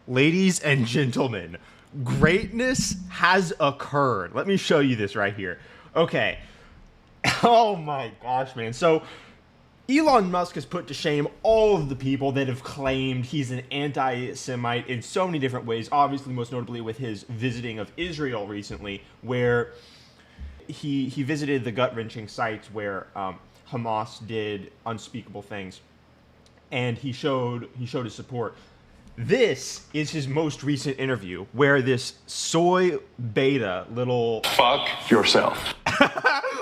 Ladies and gentlemen, greatness has occurred. Let me show you this right here. Okay. Oh my gosh, man. So Elon Musk has put to shame all of the people that have claimed he's an anti-Semite in so many different ways, obviously most notably with his visiting of Israel recently, where he visited the gut-wrenching sites where Hamas did unspeakable things, and he showed his support. This is his most recent interview, where this soy beta little... Fuck yourself.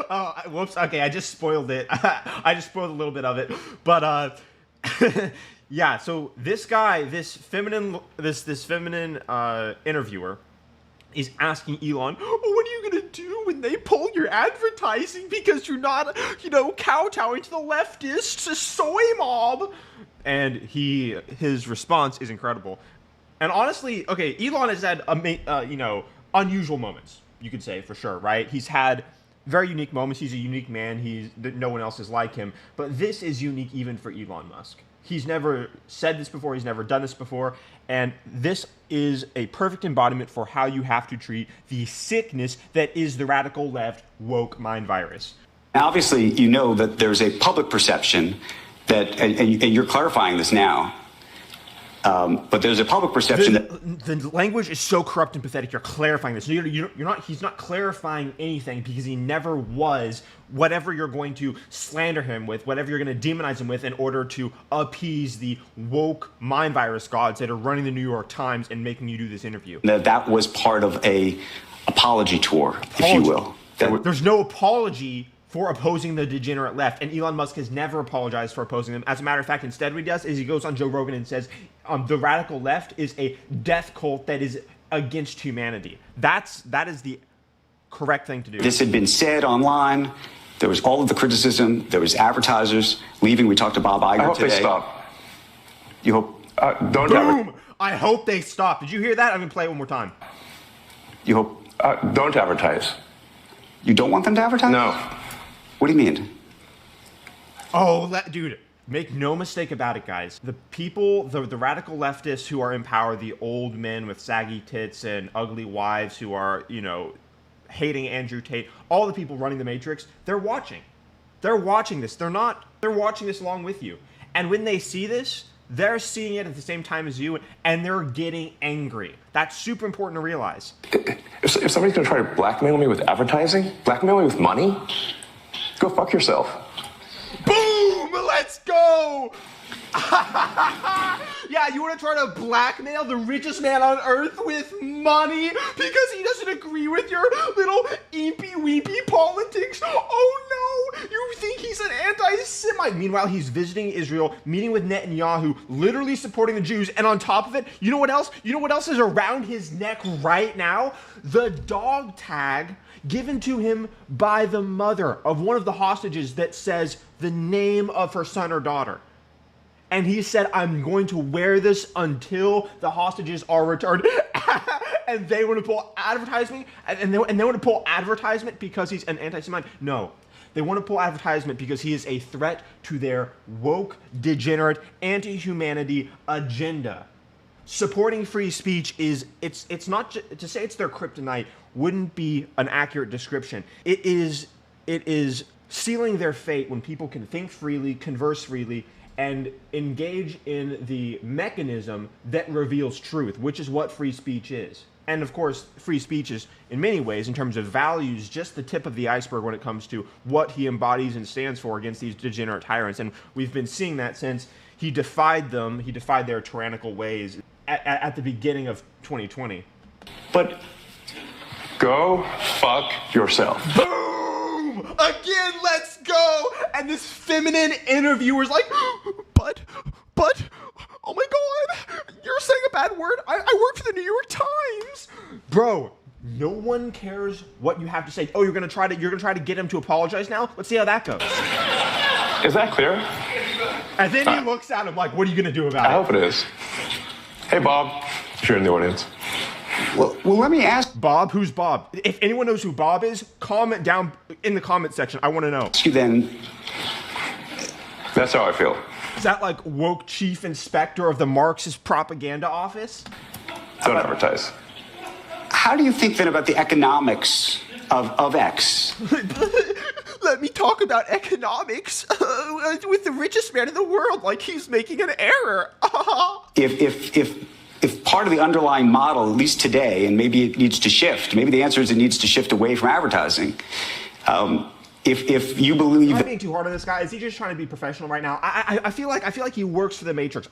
Oh, whoops. Okay, I just spoiled it. I just spoiled a little bit of it. But, yeah, so this guy, this feminine interviewer is asking Elon, oh, what are you going to do when they pull your advertising because you're not, kowtowing to the leftist soy mob? And his response is incredible. And honestly, okay, Elon has had, unusual moments, you could say, for sure, right? He's had very unique moments. He's a unique man. No one else is like him. But this is unique even for Elon Musk. He's never said this before. He's never done this before. And this is a perfect embodiment for how you have to treat the sickness that is the radical left woke mind virus. Now, obviously, you know that there's a public perception that, and you're clarifying this now, but there's a public perception the language is so corrupt and pathetic. You're clarifying this. He's not clarifying anything because he never was whatever you're going to slander him with, whatever you're going to demonize him with in order to appease the woke mind virus gods that are running the New York Times and making you do this interview. That was part of a apology tour, if you will. There's no apology for opposing the degenerate left, and Elon Musk has never apologized for opposing them. As a matter of fact, instead what he does is he goes on Joe Rogan and says the radical left is a death cult that is against humanity. That is the correct thing to do. This had been said online. There was all of the criticism. There was advertisers leaving. We talked to Bob Iger today. I hope they stop. You hope? Don't Boom! I hope they stop. Did you hear that? I'm going to play it one more time. You hope? Don't advertise. You don't want them to advertise? No. What do you mean? Oh, dude, make no mistake about it, guys. The people, the radical leftists who are in power, the old men with saggy tits and ugly wives who are, hating Andrew Tate, all the people running the Matrix, they're watching. They're watching this. They're watching this along with you. And when they see this, they're seeing it at the same time as you, and they're getting angry. That's super important to realize. If somebody's going to try to blackmail me with advertising, blackmail me with money, go fuck yourself. Boom! Let's go! Yeah, you want to try to blackmail the richest man on earth with money because he doesn't agree with your little eepy-weepy politics? Oh no! You think he's an anti-Semite. Meanwhile, he's visiting Israel, meeting with Netanyahu, literally supporting the Jews, and on top of it, you know what else? You know what else is around his neck right now? The dog tag given to him by the mother of one of the hostages that says the name of her son or daughter. And he said, I'm going to wear this until the hostages are returned. And they want to pull advertisement, and they want to pull advertisement because he's an anti-Semite. No, they want to pull advertisement because he is a threat to their woke, degenerate, anti-humanity agenda. Supporting free speech it's not to say it's their kryptonite wouldn't be an accurate description. It is sealing their fate when people can think freely, converse freely, and engage in the mechanism that reveals truth, which is what free speech is. And of course, free speech is, in many ways, in terms of values, just the tip of the iceberg when it comes to what he embodies and stands for against these degenerate tyrants. And we've been seeing that since he defied them, he defied their tyrannical ways at the beginning of 2020. But go fuck yourself. Boom! Again, let's go! And this feminine interviewer's like, but, oh my god, you're saying a bad word? I work for the New York Times. Bro, no one cares what you have to say. Oh, you're gonna try to get him to apologize now? Let's see how that goes. Is that clear? And then he looks at him like, what are you gonna do about it? I hope it is. Hey, Bob, if you're in the audience. Well, let me ask Bob. Who's Bob? If anyone knows who Bob is, comment down in the comment section. I want to know. you then. That's how I feel. Is that like woke chief inspector of the Marxist propaganda office? Don't advertise. How do you think then about the economics of X? Let me talk about economics with the richest man in the world, like he's making an error. If part of the underlying model, at least today, and maybe it needs to shift, maybe the answer is it needs to shift away from advertising. If you believe Am I being too hard on this guy? Is he just trying to be professional right now? I feel like he works for the Matrix.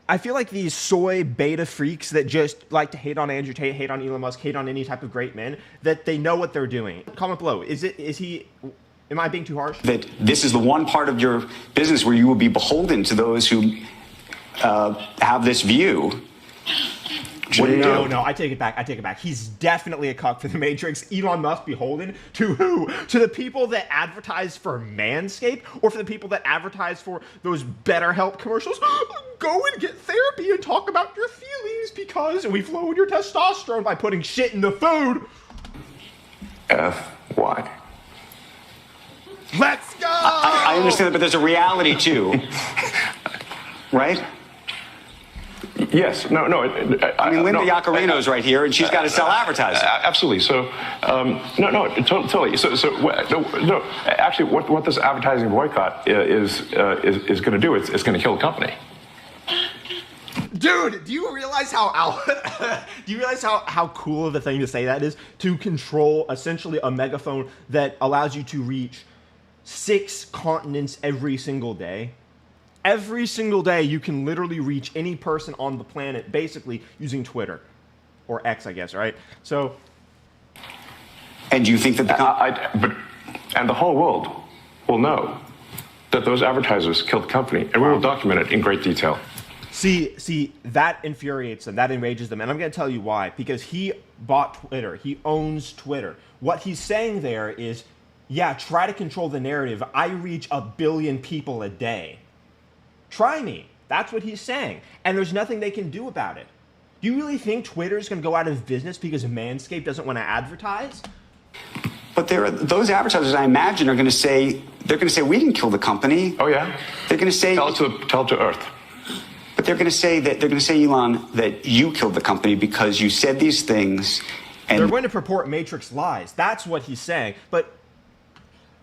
I feel like these soy beta freaks that just like to hate on Andrew Tate, hate on Elon Musk, hate on any type of great men, that they know what they're doing. Comment below. Am I being too harsh? that this is the one part of your business where you will be beholden to those who have this view. What do you do? No, I take it back. He's definitely a cuck for the Matrix. Elon Musk beholden to who? To the people that advertise for Manscaped, or for the people that advertise for those BetterHelp commercials? Go and get therapy and talk about your feelings because we've lowered your testosterone by putting shit in the food. F-Y. Let's go! I understand that, but there's a reality too, right? Yes. No. I mean, Linda Yaccarino's right here, and she's got to sell advertising. Absolutely. So, totally. No. Actually, what this advertising boycott is going to do? It's going to kill the company. Dude, do you realize how cool of a thing to say that is? To control essentially a megaphone that allows you to reach 6 continents every single day. Every single day, you can literally reach any person on the planet, basically using Twitter, or X, I guess, right? So, And do you think that and the whole world will know that those advertisers killed the company, and we will document it in great detail. See, that infuriates them, that enrages them, and I'm going to tell you why. Because he bought Twitter, he owns Twitter. What he's saying there is, yeah, try to control the narrative. I reach 1 billion people a day. Try me. That's what he's saying. And there's nothing they can do about it. Do you really think Twitter is going to go out of business because Manscaped doesn't want to advertise? But those advertisers, I imagine, are going to say, we didn't kill the company. Oh yeah. They're going to say, tell it to Earth. But they're going to say, Elon, that you killed the company because you said these things. And they're going to purport Matrix lies. That's what he's saying. But,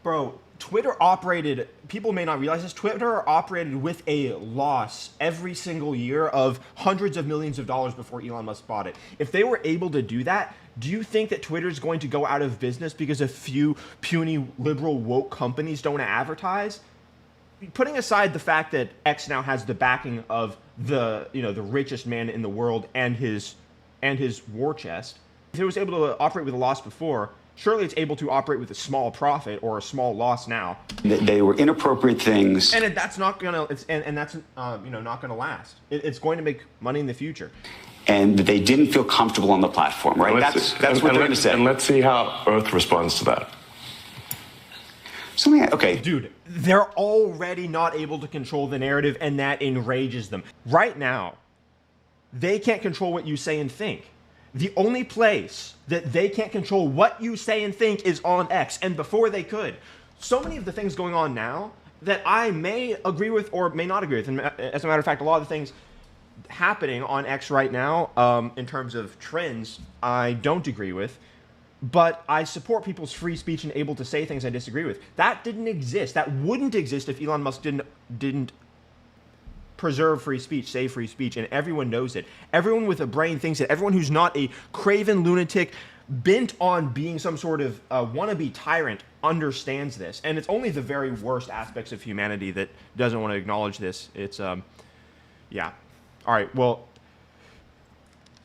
bro, Twitter operated, people may not realize this, Twitter operated with a loss every single year of hundreds of millions of dollars before Elon Musk bought it. If they were able to do that, do you think that Twitter is going to go out of business because a few puny liberal woke companies don't advertise? Putting aside the fact that X now has the backing of the richest man in the world and his war chest, if it was able to operate with a loss before, surely it's able to operate with a small profit or a small loss now. They were inappropriate things, and that's not gonna. That's not gonna last. It's going to make money in the future. And they didn't feel comfortable on the platform, right? That's what they're going to say. And let's see how Earth responds to that. Okay, dude, they're already not able to control the narrative, and that enrages them. Right now, they can't control what you say and think. The only place that they can't control what you say and think is on X, and before they could. So many of the things going on now that I may agree with or may not agree with, and as a matter of fact, a lot of the things happening on X right now, in terms of trends, I don't agree with, but I support people's free speech and able to say things I disagree with. That didn't exist. That wouldn't exist if Elon Musk didn't preserve free speech, save free speech, and everyone knows it. Everyone with a brain thinks it. Everyone who's not a craven lunatic bent on being some sort of wannabe tyrant understands this. And it's only the very worst aspects of humanity that doesn't want to acknowledge this. It's, yeah. All right, well,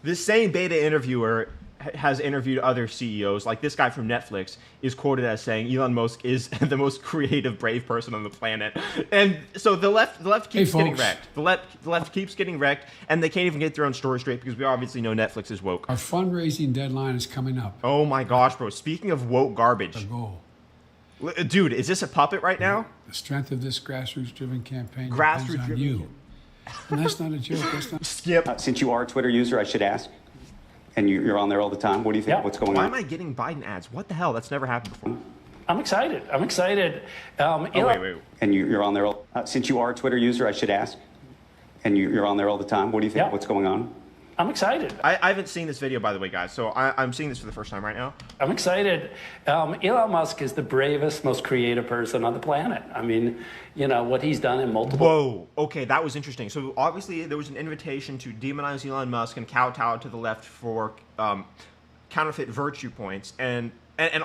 this same beta interviewer has interviewed other CEOs. Like this guy from Netflix is quoted as saying Elon Musk is the most creative, brave person on the planet. And so the left keeps getting wrecked. The left keeps getting wrecked, and they can't even get their own story straight because we obviously know Netflix is woke. Our fundraising deadline is coming up. Oh my gosh, bro. Speaking of woke garbage. A goal. Dude, is this a puppet right now? The strength of this grassroots-driven campaign depends on you. And that's not a joke. That's not. Skip. Since you are a Twitter user, I should ask. And you're on there all the time. What do you think? What's going on? Why am I getting Biden ads? What the hell? That's never happened before. I'm excited. Wait. And you're on there. Since you are a Twitter user, I should ask. And you're on there all the time. What do you think? What's going on? I'm excited. I haven't seen this video, by the way, guys, so I'm seeing this for the first time right now. I'm excited. Elon Musk is the bravest, most creative person on the planet. I mean, you know, what he's done in multiple... Whoa, okay, that was interesting. So obviously there was an invitation to demonize Elon Musk and kowtow to the left for counterfeit virtue points, and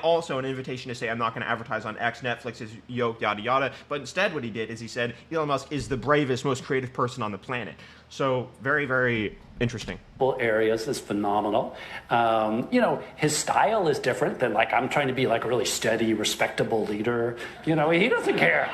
also an invitation to say, I'm not going to advertise on X, Netflix is yoked, yada yada. But instead what he did is he said, Elon Musk is the bravest, most creative person on the planet. So very, very interesting. Areas is phenomenal. You know, his style is different than, like, I'm trying to be like a really steady, respectable leader. You know, he doesn't care.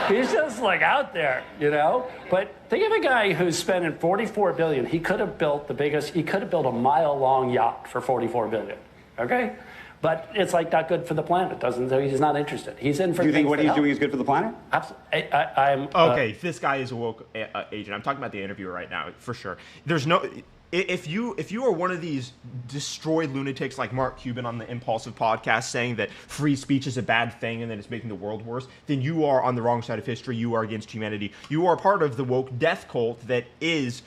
He's just like out there, you know. But think of a guy who's spending $44 billion. He could have built he could have built a mile-long yacht for $44 billion. Okay? But it's like not good for the planet, doesn't it? He's not interested. He's in for... Do you think what he's doing is good for the planet? Absolutely. I'm okay, this guy is a woke agent. I'm talking about the interviewer right now, for sure. There's no... If you are one of these destroyed lunatics like Mark Cuban on the Impulsive podcast saying that free speech is a bad thing and that it's making the world worse, then you are on the wrong side of history. You are against humanity. You are part of the woke death cult that is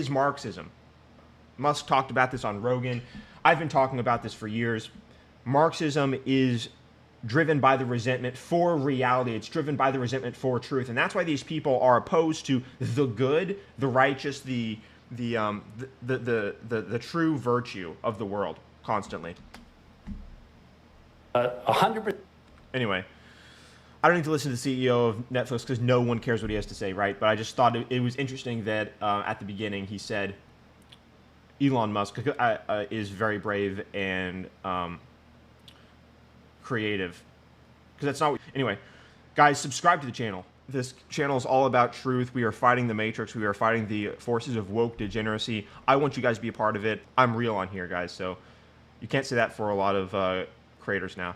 Marxism. Musk talked about this on Rogan. I've been talking about this for years. Marxism is driven by the resentment for reality. It's driven by the resentment for truth. And that's why these people are opposed to the good, the righteous, the true virtue of the world constantly. 100%. Anyway, I don't need to listen to the CEO of Netflix because no one cares what he has to say, right? But I just thought it was interesting that at the beginning he said Elon Musk is very brave and creative. Because that's not what... Anyway, guys, subscribe to the channel. This channel is all about truth. We are fighting the matrix. We are fighting the forces of woke degeneracy. I want you guys to be a part of it. I'm real on here, guys, so you can't say that for a lot of creators now.